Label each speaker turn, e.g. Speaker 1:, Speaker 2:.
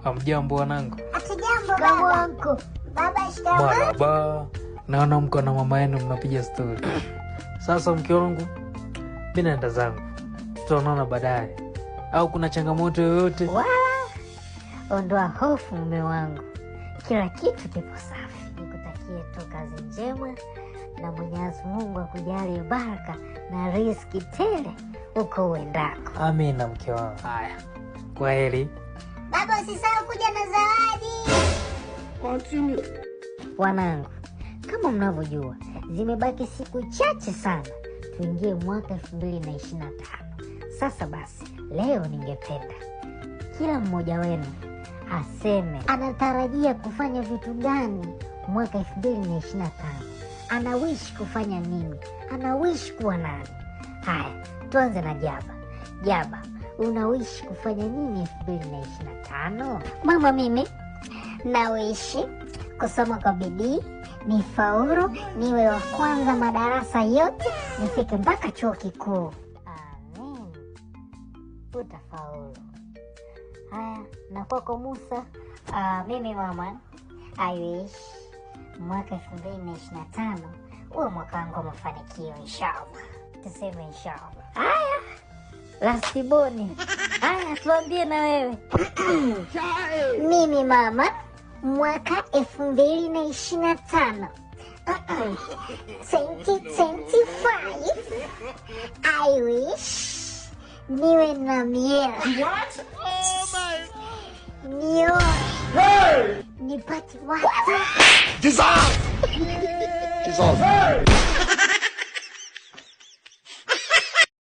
Speaker 1: Hamjambo wanangu.
Speaker 2: Hatujambo baba. Baba shikamoo.
Speaker 1: Marhaba. Naona mko na mama yenu mnapiga story. Sasa mke wangu, mimi naenda zangu. Tutaonana baadaye. Au kuna changamoto yoyote?
Speaker 2: Wala. Ondoa hofu mume wangu. Kila kitu kipo safi. Nikutakie tu kazi njema na Mwenyezi Mungu akujalie baraka na riziki tele uko uendako.
Speaker 1: Amina mke wangu. Haya. Kwaheri.
Speaker 2: Baba usisahau kuja na zawadi. Continue. Wanangu, kama mnavyojua, zimebaki siku chache sana tuingie mwaka 2025. Sasa basi, leo ningependa kila mmoja wenu aseme anatarajia kufanya vitu gani mwaka 2025. Anawish kufanya nini? Anawish kuwa nani? Haya, tuanze na Jaba. Jaba, unawish kufanya nini 2025? Mama, mimi nawishi kusoma kwa bidii, nifaulu, niwe wa kwanza madarasa yote, nifike mpaka chuo kikuu. Amen. Utafaulu. Haya, na kwako Musa? Mimi mama, I wish mwaka 2025 uwe mwaka wangu wa mafanikio inshallah. Tuseme inshallah. Haya, Lastiboni. Haya, tuambie na wewe. Mimi mama, mwaka 2025 2025 I wish niwe na miela. What? Oh my. Nio. Hey! Nipati watu. Jesus! Jesus! Hey!